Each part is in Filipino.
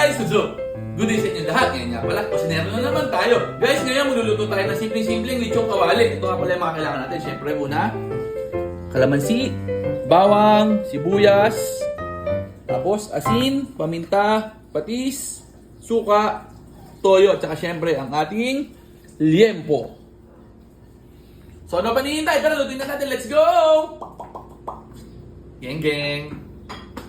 guys! Good day sa inyo lahat. Ngayon nga pala, kusinero na naman tayo. Guys, ngayon magluluto tayo ng simpleng-simpleng lechong kawali. Ito nga pala yung mga kailangan natin. Siyempre, una, kalamansi, bawang, sibuyas, tapos asin, paminta, patis, suka, toyo, at saka siyempre ang ating liempo. So ano pa nihintay? Tara, lutuin na natin. Let's go! Geng geng!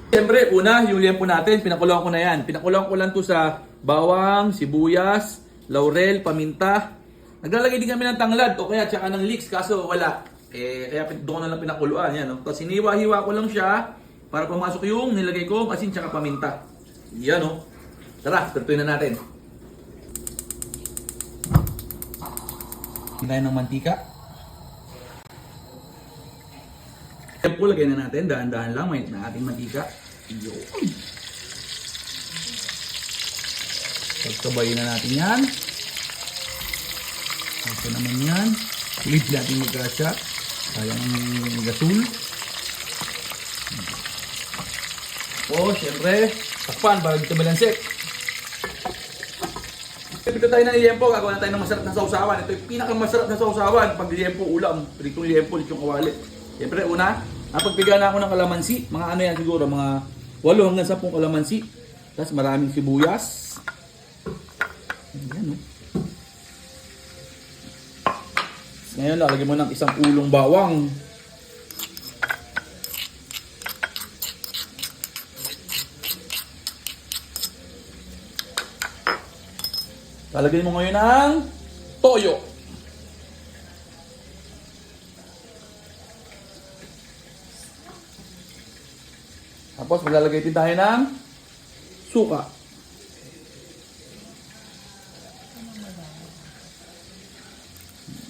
Siyempre, una, yung liempo natin, pinakuloan ko na yan. Pinakuloan ko lang to sa bawang, sibuyas, laurel, paminta. Naglalagay din kami ng tanglad o kaya tsaka ng leeks, kaso wala. Kaya doon ko na lang pinakuluan. Yan, no? Tapos hiniwa-hiwa ko lang siya para pumasok yung nilagay ko asin tsaka paminta. Yan, no? Tara, tutuin na natin. Hinayin ng mantika. Liempo, lagay na natin. Dahan-dahan lang. May na ating mantika. Yun. Pagsabayin na natin yan. Ito naman yan. Ulit natin magkasya. Sayang ang gasol. O, syempre, takpan para dito balansik. Pito tayo ng liempo, gagawa na tayo ng masarap na sausawan. Ito yung pinakamasarap na sausawan. Pag liempo, ulam. Pritong liempo, lechong kawali. Syempre, una, napagpiga na ako ng kalamansi. Mga ano yan siguro, mga 8 hanggang 10 kalamansi. Tapos maraming sibuyas. Ayan, no? Ngayon, lalagyan mo ng isang ulong bawang. Lalagyan mo ngayon ng toyo. Tapos maglalagay din tayo ng suka.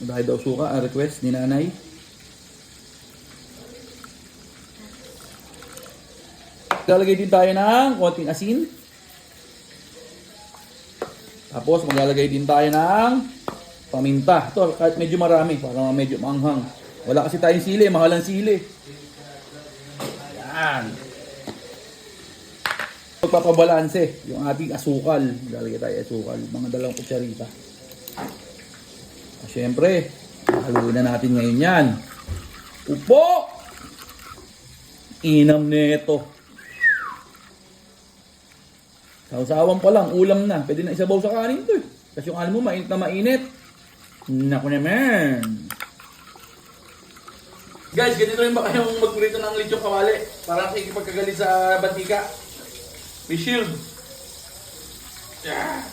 Dahil daw suka, ang request ni nanay. Maglalagay din tayo ng konting asin. Tapos maglalagay din tayo ng paminta. Ito, kahit medyo marami, para medyo maanghang. Wala kasi tayong sili, mahal ang sili. Ayan. Pagpapabalanse yung ating asukal. Maglalagay tayo asukal, mga 2 kutsarita. Siyempre, haluin na natin ngayon yan. Upo! Inam nito. Sausawan pa lang, ulam na. Pwede na isabaw sa kanin to eh. Kasi yung kanin mo mainit na mainit. Naku naman. Guys, ganito rin ba kayong magprito ng lechong kawali? Para sa ikipagkagalit sa bantika. May shield. Yeah.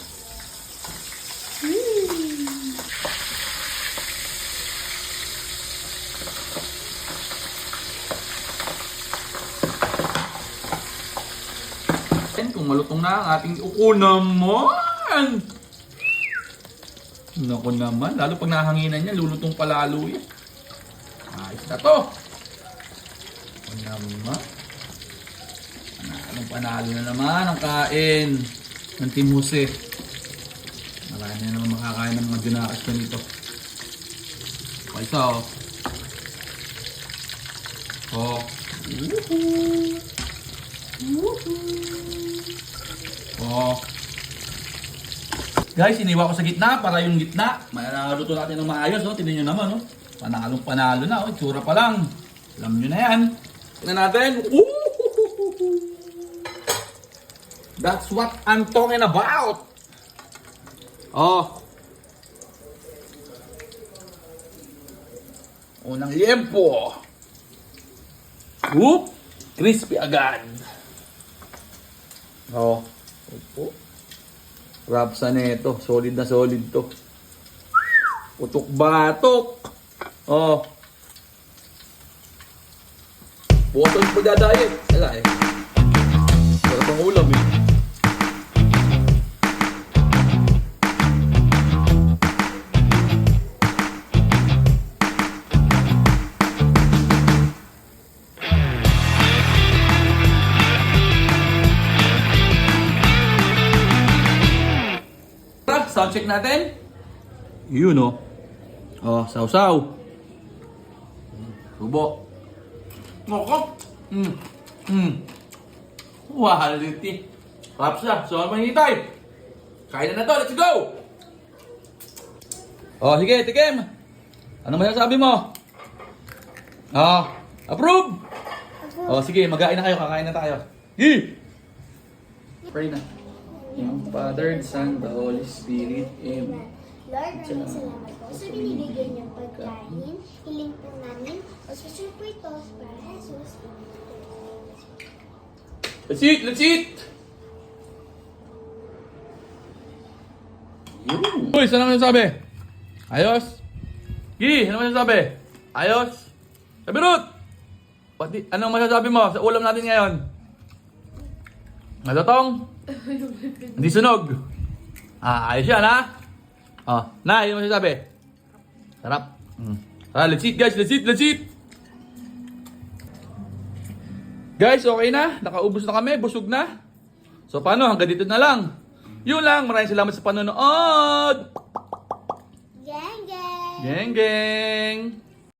Kung malutong na ang ating uko naman. Naku naman. Lalo pag nahanginan niya, lulutong palalo yan. Ayos na to. Naku naman. Panalo na naman ang kain ng Team Jose. Marami na naman makakain ng mga dinakas na nito. Okay, so. Oh. Woohoo! Oh. Guys, iniwa ko sa gitna para yung gitna maluto natin ng maayos, no? Tingnan niyo naman, no? Panalong panalo na, oh. Tsura pa lang. Alam niyo na yan. Tingnan natin. That's what I'm talking about. Oh. Unang liempo. Whoop! Crispy agad. Oh. Opo. Rapsa nito. Solid na solid to. Putok batok. Oh. Botol po dadayit. Wala eh. Wala pang ulam eh. Sound check natin. Yun o. Oh, sausaw. Subo. Ngokok. Quality. Sarap siya. So, ano mahintay? Kain na to. Let's go! Oh, sige, tikim. Ano masasabi mo? Approve! Oh, sige, magkain na kayo. Kakain na tayo. Sige! Pray na. Yung Father, Son, the Holy Spirit. Amen. Lord, maraming salamat po sa binibigay niyong pagkain. Hiling po namin. O special po ito para Jesus. Let's eat! Let's eat! Uy, saan naman sabi? Ayos? Gi, ano masasabi? Ayos? Sabi Ruth! Anong masasabi mo sa ulam natin ngayon? Matatong? Hindi sunog? Ayos yan ha? Na, ano masasabi? Sarap. Let's eat guys, let's eat, let's eat! Guys, okay na? Nakaubos na kami, busog na. So paano, hanggang dito na lang. Yun lang, maraming salamat sa panonood! Gang, gang! Geng geng!